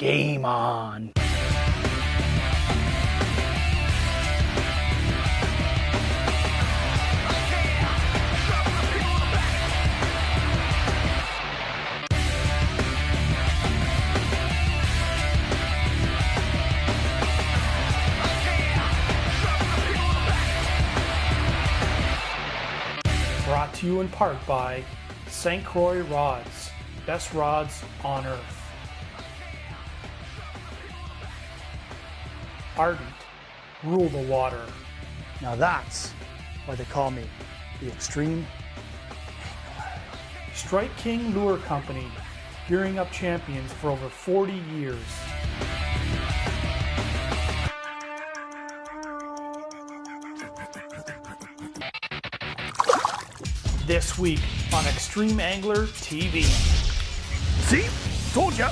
game on. Brought to you in part by St. Croix Rods, best rods on earth. Ardent, rule the water. Now that's why they call me the Extreme Angler. Strike King Lure Company, gearing up champions for over 40 years. This week on Extreme Angler TV. See? Told ya!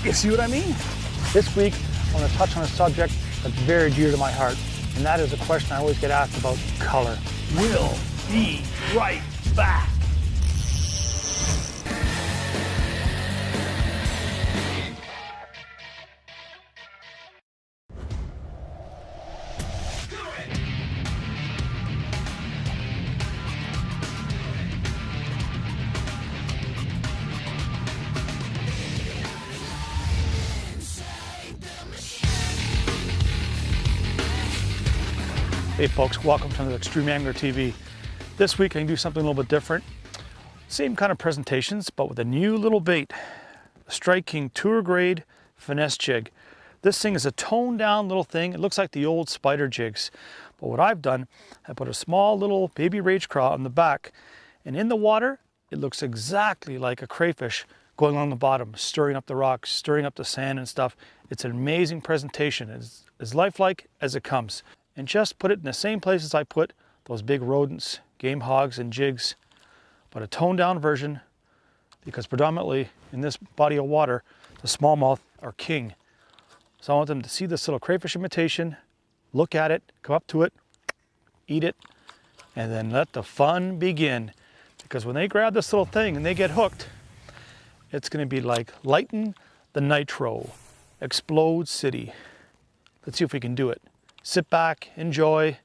You see what I mean? This week, I want to touch on a subject that's very dear to my heart, and that is a question I always get asked about color. We'll be right back. Hey folks, welcome to Extreme Angler TV. This week I can do something a little bit different. Same kind of presentations, but with a new little bait. The Strike King Tour Grade Finesse Jig. This thing is a toned down little thing. It looks like the old spider jigs. But what I've done, I put a small little baby rage craw on the back, and in the water, it looks exactly like a crayfish going along the bottom, stirring up the rocks, stirring up the sand and stuff. It's an amazing presentation. It's as lifelike as it comes. And just put it in the same places I put those big rodents, game hogs, and jigs, but a toned down version, because predominantly in this body of water, the smallmouth are king. So I want them to see this little crayfish imitation, look at it, come up to it, eat it, and then let the fun begin. Because when they grab this little thing and they get hooked, it's gonna be like lighten the nitro, explode city. Let's see if we can do it. Sit back, enjoy,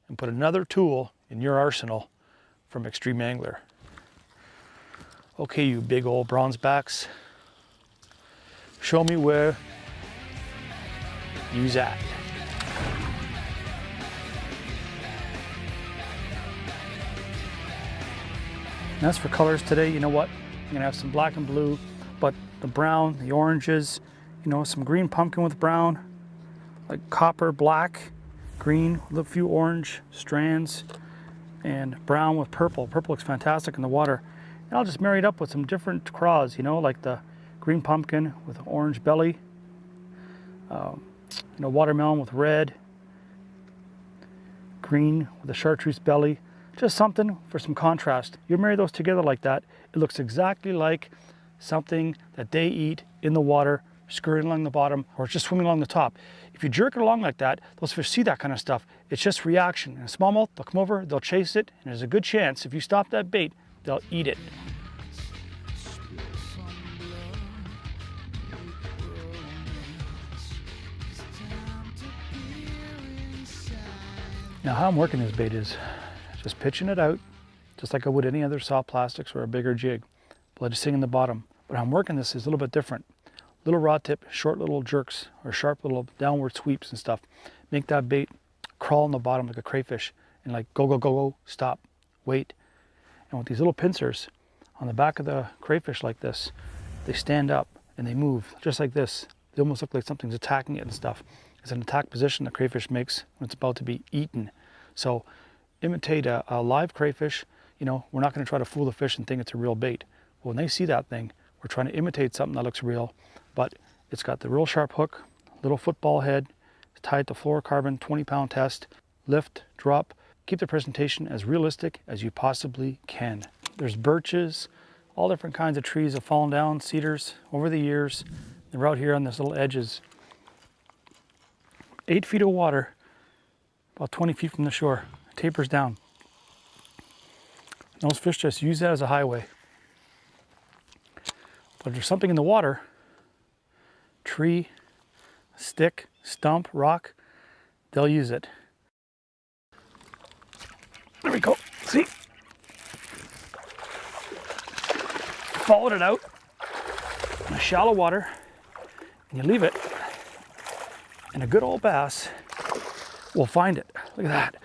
and put another tool in your arsenal from Extreme Angler. Okay, you big old bronze backs, show me where you's at. And as for colors today, you know what? I'm gonna have some black and blue, but the brown, the oranges, you know, some green pumpkin with brown, like copper, black, green with a few orange strands, and brown with purple. Purple looks fantastic in the water. And I'll just marry it up with some different craws, you know, like the green pumpkin with an orange belly, you know, watermelon with red, green with a chartreuse belly, just something for some contrast. You marry those together like that, it looks exactly like something that they eat in the water, scurrying along the bottom, or just swimming along the top. If you jerk it along like that, those fish see that kind of stuff. It's just reaction. And a smallmouth, they'll come over, they'll chase it, and there's a good chance if you stop that bait, they'll eat it. Now how I'm working this bait is just pitching it out, just like I would any other soft plastics or a bigger jig. But let it sink in the bottom. But how I'm working this is a little bit different. Little rod tip, short little jerks, or sharp little downward sweeps and stuff. Make that bait crawl on the bottom like a crayfish, and like go, go, go, go, stop, wait. And with these little pincers on the back of the crayfish like this, they stand up and they move just like this. They almost look like something's attacking it and stuff. It's an attack position the crayfish makes when it's about to be eaten. So imitate a live crayfish. You know, we're not gonna try to fool the fish and think it's a real bait. But when they see that thing, we're trying to imitate something that looks real, but it's got the real sharp hook, little football head, it's tied to fluorocarbon 20-pound test, lift, drop. Keep the presentation as realistic as you possibly can. There's birches, all different kinds of trees have fallen down, cedars over the years. They're out here on this little edges. 8 feet of water, about 20 feet from the shore. It tapers down. And those fish just use that as a highway. But if there's something in the water, tree, stick, stump, rock, they'll use it. There we go. See? Followed it out in a shallow water, and you leave it, and a good old bass will find it. Look at that.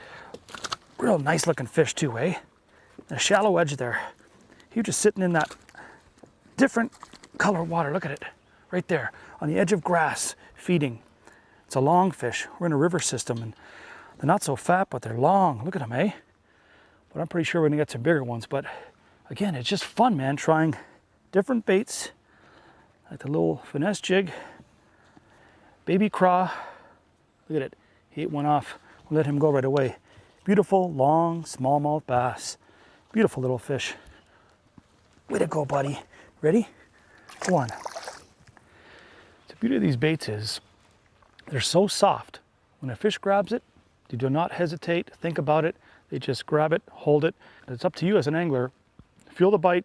Real nice looking fish too, eh? A shallow edge there. He was just sitting in that different color water. Look at it. Right there on the edge of grass, feeding. It's a long fish. We're in a river system, and they're not so fat, but they're long. Look at them, eh? But I'm pretty sure we're gonna get some bigger ones. But again, it's just fun, man, trying different baits, like the little finesse jig, baby craw. Look at it. He ate one off. We'll let him go right away. Beautiful, long, smallmouth bass. Beautiful little fish. Way to go, buddy. Ready? Go on. The beauty of these baits is they're so soft. When a fish grabs it, they do not hesitate, think about it. They just grab it, hold it. It's up to you as an angler. Feel the bite,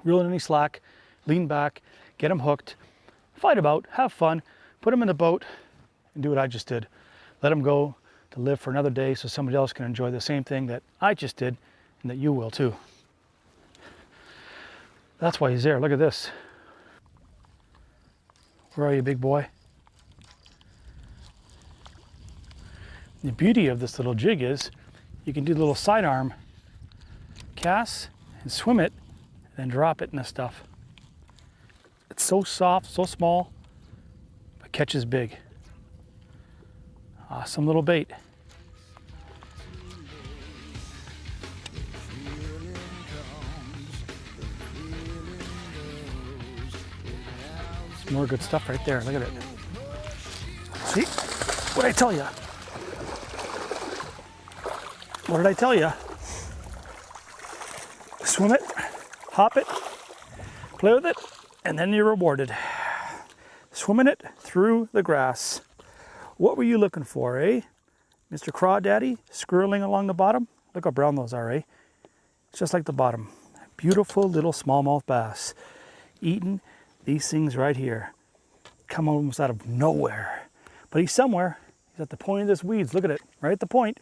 reel in any slack, lean back, get them hooked, fight about, have fun, put them in the boat, and do what I just did. Let them go to live for another day so somebody else can enjoy the same thing that I just did and that you will too. That's why he's there. Look at this. Where are you, big boy? The beauty of this little jig is you can do the little sidearm cast and swim it, and then drop it in the stuff. It's so soft, so small, but catches big. Awesome little bait. Some more good stuff right there. Look at it. See? What did I tell you? What did I tell you? Swim it, hop it, play with it, and then you're rewarded. Swimming it through the grass. What were you looking for, eh? Mr. Crawdaddy, scurrying along the bottom? Look how brown those are, eh? It's just like the bottom. Beautiful little smallmouth bass. Eating these things right here. Come almost out of nowhere. But he's somewhere. He's at the point of this weeds. Look at it, right at the point.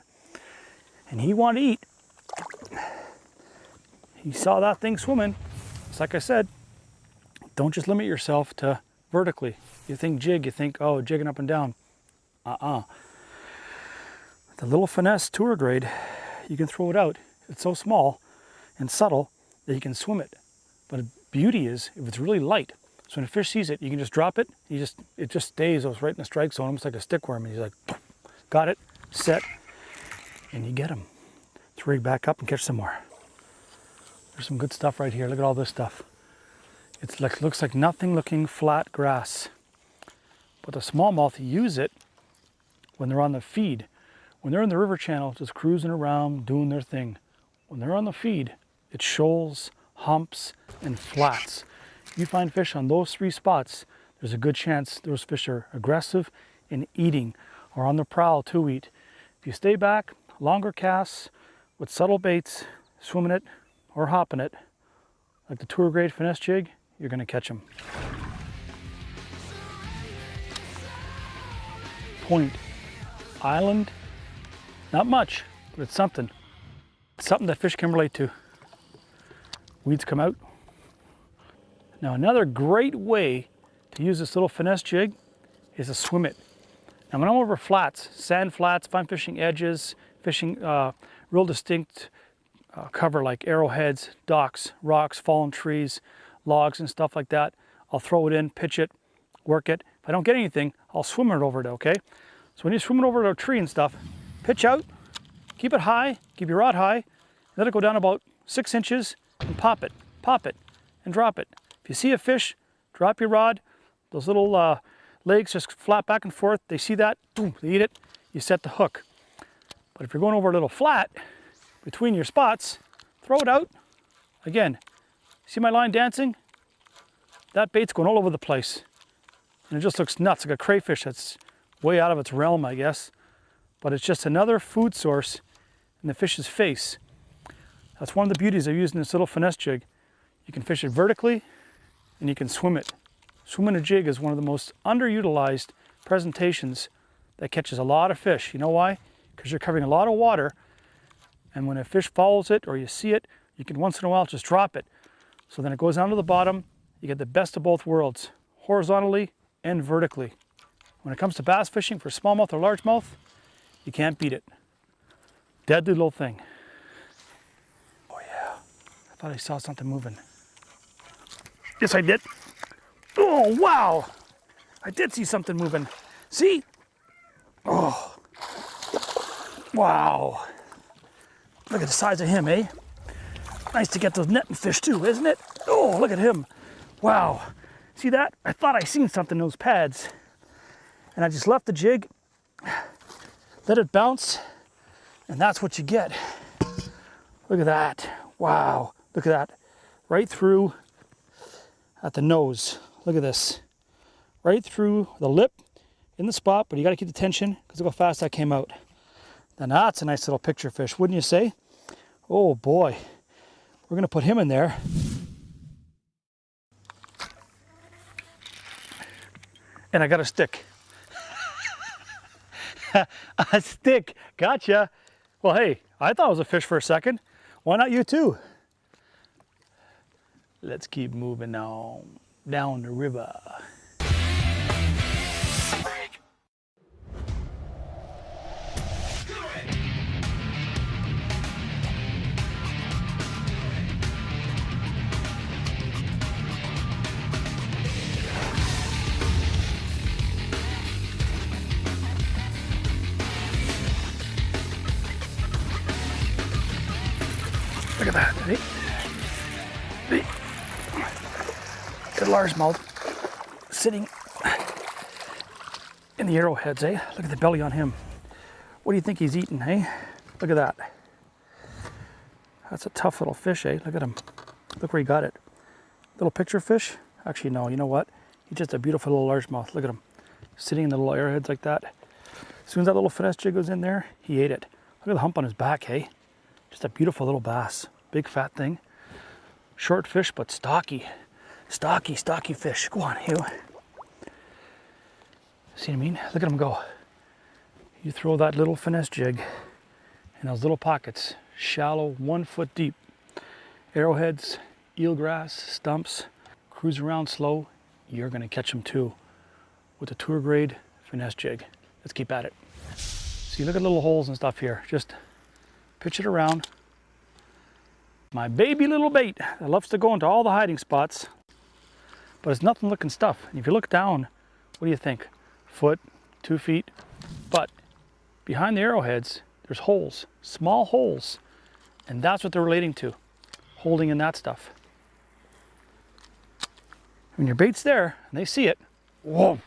And he wanted to eat. He saw that thing swimming. It's like I said, don't just limit yourself to vertically. You think jig, you think, oh, jigging up and down. The little finesse tour grade, you can throw it out. It's so small and subtle that you can swim it. But the beauty is, if it's really light, so when a fish sees it, you can just drop it. It just stays right in the strike zone, almost like a stickworm. And he's like, got it, set, and you get him. Let's rig back up and catch some more. There's some good stuff right here. Look at all this stuff. It looks like nothing looking flat grass. But the smallmouth use it when they're on the feed. When they're in the river channel, just cruising around, doing their thing. When they're on the feed, it's shoals, humps, and flats. You find fish on those three spots, there's a good chance those fish are aggressive in eating or on the prowl to eat. If you stay back, longer casts with subtle baits, swimming it or hopping it, like the tour grade finesse jig, you're gonna catch them. Point. Island, not much, but it's something. It's something that fish can relate to. Weeds come out. Now another great way to use this little finesse jig is to swim it. Now when I'm over flats, sand flats, if I'm fishing edges, fishing real distinct cover like arrowheads, docks, rocks, fallen trees, logs and stuff like that, I'll throw it in, pitch it, work it. If I don't get anything, I'll swim it over it, okay? So when you're swimming over to a tree and stuff, pitch out, keep it high, keep your rod high, let it go down about 6 inches and pop it, and drop it. If you see a fish, drop your rod, those little legs just flap back and forth, they see that, boom, they eat it, you set the hook. But if you're going over a little flat between your spots, throw it out. Again, see my line dancing? That bait's going all over the place. And it just looks nuts, like a crayfish that's way out of its realm, I guess. But it's just another food source in the fish's face. That's one of the beauties of using this little finesse jig. You can fish it vertically and you can swim it. Swimming a jig is one of the most underutilized presentations that catches a lot of fish. You know why? Because you're covering a lot of water, and when a fish follows it or you see it, you can once in a while just drop it. So then it goes down to the bottom. You get the best of both worlds, horizontally and vertically. When it comes to bass fishing for smallmouth or largemouth, you can't beat it. Deadly little thing. Oh yeah, I thought I saw something moving. Yes, I did. Oh, wow. I did see something moving. See? Oh, wow. Look at the size of him, eh? Nice to get those netting fish too, isn't it? Oh, look at him. Wow. See that? I thought I seen something in those pads. And I just left the jig, let it bounce, and that's what you get. Look at that. Wow. Look at that. Right through at the nose. Look at this. Right through the lip in the spot, but you got to keep the tension because look how fast that came out. Now that's a nice little picture fish, wouldn't you say? Oh boy. We're going to put him in there. And I got a stick. A stick. Gotcha. Well, hey, I thought it was a fish for a second. Why not you too? Let's keep moving on down the river. Look at that, hey? Hey. Good largemouth sitting in the arrowheads, eh? Look at the belly on him. What do you think he's eating, hey? Look at that. That's a tough little fish, eh? Look at him. Look where he got it. Little picture fish? Actually, no, you know what? He's just a beautiful little largemouth. Look at him. Sitting in the little arrowheads like that. As soon as that little finesse jig goes in there, he ate it. Look at the hump on his back, hey? Just a beautiful little bass. Big fat thing. Short fish, but stocky. Stocky fish. Go on, Hugh. See what I mean? Look at him go. You throw that little finesse jig in those little pockets, shallow, 1 foot deep. Arrowheads, eelgrass, stumps, cruise around slow, you're gonna catch them too with a tour grade finesse jig. Let's keep at it. See, look at little holes and stuff here. Just pitch it around. My baby little bait that loves to go into all the hiding spots, but it's nothing looking stuff. And if you look down, what do you think? Foot, 2 feet, but behind the arrowheads, there's holes, small holes, and that's what they're relating to, holding in that stuff. When your bait's there and they see it, whoa,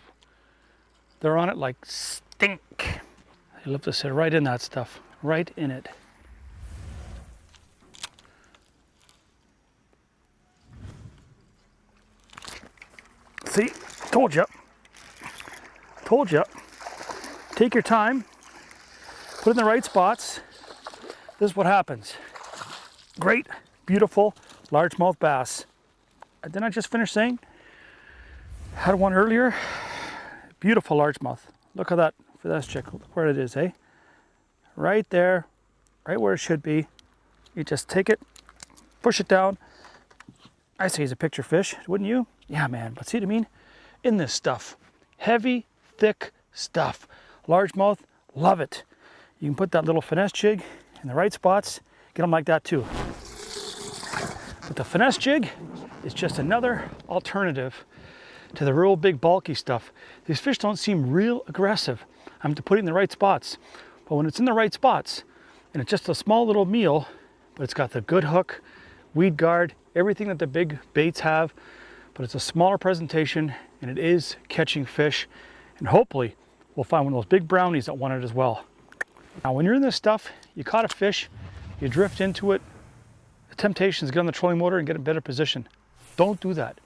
they're on it like stink. They love to sit right in that stuff, right in it. See, told you. Take your time, put it in the right spots. This is what happens. Great, beautiful, largemouth bass. Didn't I just finish saying? Had one earlier. Beautiful largemouth. Look at that for this chick. Look where it is, eh? Right there, right where it should be. You just take it, push it down. I say he's a picture fish, wouldn't you? Yeah, man, but see what I mean? In this stuff, heavy, thick stuff. Largemouth, love it. You can put that little finesse jig in the right spots, get them like that too. But the finesse jig is just another alternative to the real big bulky stuff. These fish don't seem real aggressive. I'm to put it in the right spots. But when it's in the right spots, and it's just a small little meal, but it's got the good hook, weed guard, everything that the big baits have, but it's a smaller presentation and it is catching fish. And hopefully we'll find one of those big brownies that want it as well. Now when you're in this stuff, you caught a fish, you drift into it, the temptation is to get on the trolling motor and get in better position. Don't do that.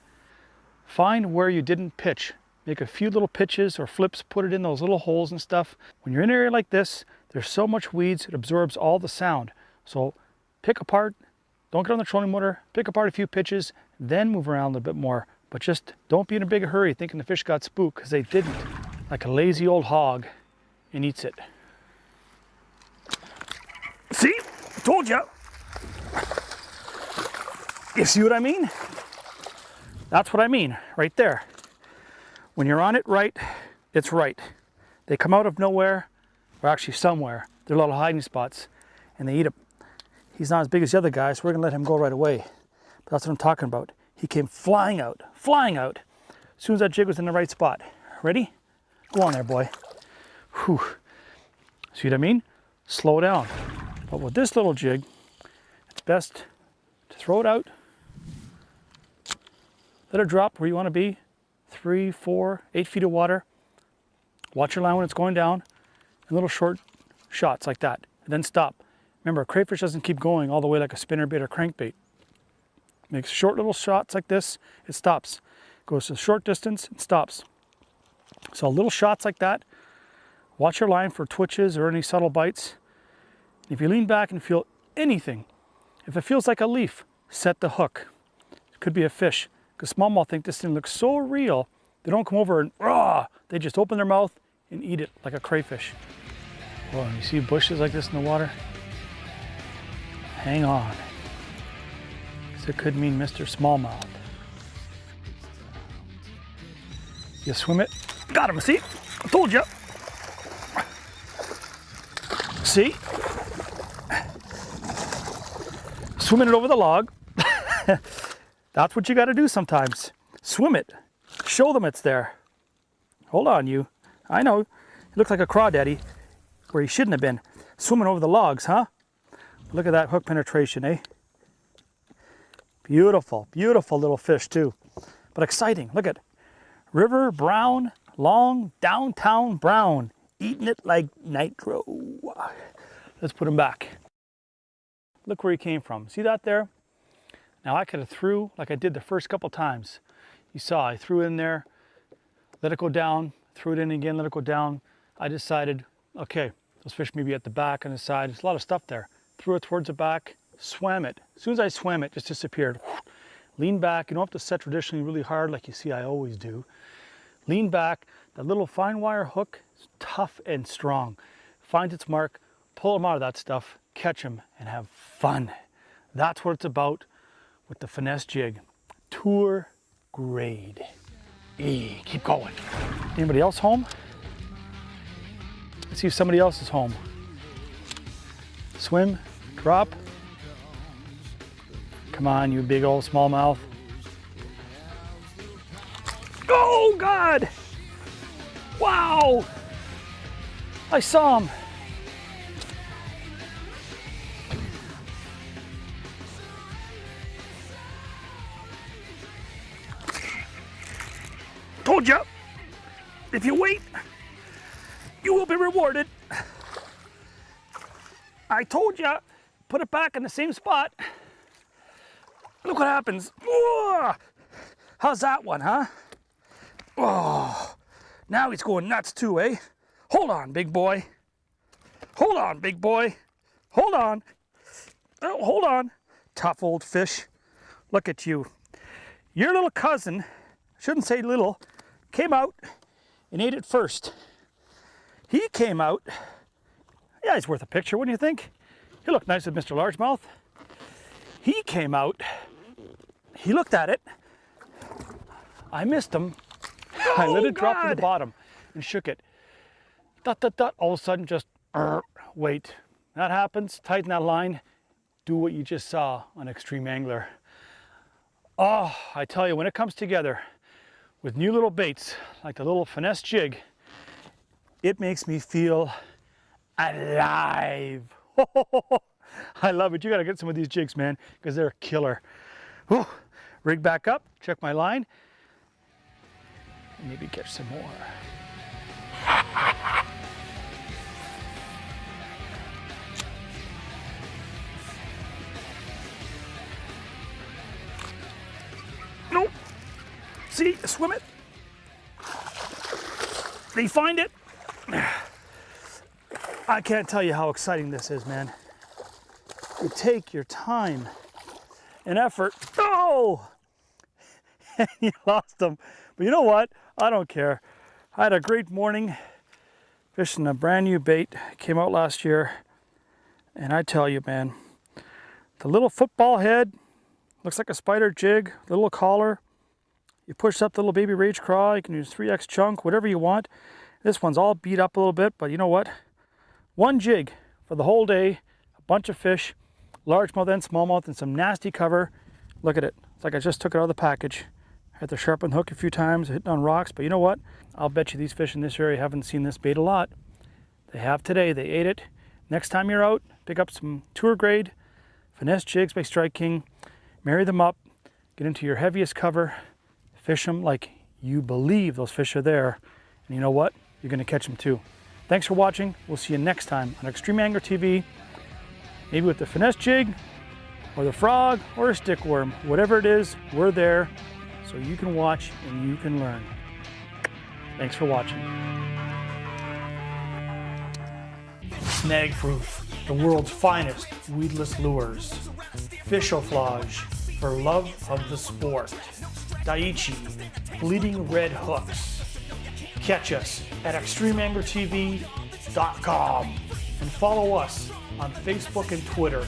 Find where you didn't pitch. Make a few little pitches or flips, put it in those little holes and stuff. When you're in an area like this, there's so much weeds, it absorbs all the sound. So pick apart, don't get on the trolling motor, pick apart a few pitches, then move around a little bit more. But just don't be in a big hurry thinking the fish got spooked, because they didn't. Like a lazy old hog, and eats it. See? Told ya. You see what I mean? That's what I mean, right there. When you're on it right, it's right. They come out of nowhere, or actually somewhere. They're little hiding spots, and they eat him. He's not as big as the other guys, so we're gonna let him go right away. But that's what I'm talking about. He came flying out, as soon as that jig was in the right spot. Ready? Go on there, boy. Whew. See what I mean? Slow down. But with this little jig, it's best to throw it out, let it drop where you want to be, 3, 4, 8 feet of water. Watch your line when it's going down, and little short shots like that, and then stop. Remember, a crayfish doesn't keep going all the way like a spinnerbait or crankbait. Makes short little shots like this, it stops. Goes to a short distance, and stops. So little shots like that. Watch your line for twitches or any subtle bites. If you lean back and feel anything, if it feels like a leaf, set the hook. It could be a fish, because smallmouth think this thing looks so real, they don't come over and raw. They just open their mouth and eat it like a crayfish. Whoa, you see bushes like this in the water? Hang on. Because it could mean Mr. Smallmouth. You swim it. Got him, see? I told you. See? Swimming it over the log. That's what you got to do sometimes. Swim it. Show them it's there. Hold on, you. I know. You look like a crawdaddy where he shouldn't have been. Swimming over the logs, huh? Look at that hook penetration, eh? Beautiful, beautiful little fish too. But exciting. Look at river brown, long, downtown brown. Eating it like nitro. Let's put him back. Look where he came from. See that there? Now I could have threw like I did the first couple times. You saw I threw it in there, let it go down, threw it in again, let it go down. I decided, okay, those fish may be at the back and the side. There's a lot of stuff there. Threw it towards the back, swam it. As soon as I swam it, just disappeared. Lean back. You don't have to set traditionally really hard like you see I always do. Lean back. That little fine wire hook is tough and strong. Finds its mark, pull them out of that stuff, catch them, and have fun. That's what it's about with the finesse jig. Tour grade. Keep going. Anybody else home? Let's see if somebody else is home. Swim, drop. Come on, you big old smallmouth. Oh God! Wow! I saw him. Told you, if you wait, you will be rewarded. I told you, put it back in the same spot. Look what happens. Whoa! How's that one, huh? Oh, now he's going nuts too, eh? Hold on, big boy. Hold on, big boy. Hold on. Oh, hold on. Tough old fish. Look at you. Your little cousin, shouldn't say little, came out and ate it first. He came out. Yeah, he's worth a picture, wouldn't you think? He looked nice with Mr. Largemouth. He came out. He looked at it. I missed him. Oh, I let it drop to the bottom and shook it. Dot, dot, dot. All of a sudden, just wait. That happens. Tighten that line. Do what you just saw on Extreme Angler. Oh, I tell you, when it comes together with new little baits like the little finesse jig, it makes me feel alive. I love it. You got to get some of these jigs, man, because they're a killer. Whew. Rig back up, check my line, and maybe catch some more. Nope. See, swim it. They find it. I can't tell you how exciting this is, man. You take your time and effort. Oh! and you lost them. But you know what? I don't care. I had a great morning fishing a brand new bait. Came out last year. And I tell you, man, the little football head looks like a spider jig, little collar. You push up the little baby rage craw. You can use 3X chunk, whatever you want. This one's all beat up a little bit, but you know what? One jig for the whole day, a bunch of fish, largemouth and smallmouth, and some nasty cover. Look at it. It's like I just took it out of the package. I had to sharpen the hook a few times, hitting on rocks, but you know what? I'll bet you these fish in this area haven't seen this bait a lot. They have today. They ate it. Next time you're out, pick up some tour grade finesse jigs by Strike King, marry them up, get into your heaviest cover, fish them like you believe those fish are there, and you know what? You're going to catch them too. Thanks for watching. We'll see you next time on Extreme Angler TV, maybe with the finesse jig, or the frog, or a stickworm. Whatever it is, we're there, so you can watch and you can learn. Thanks for watching. Snagproof, the world's finest weedless lures. Fishoflage, for love of the sport. Daiichi, bleeding red hooks. Catch us at extremeanglertv.com and follow us on Facebook and Twitter.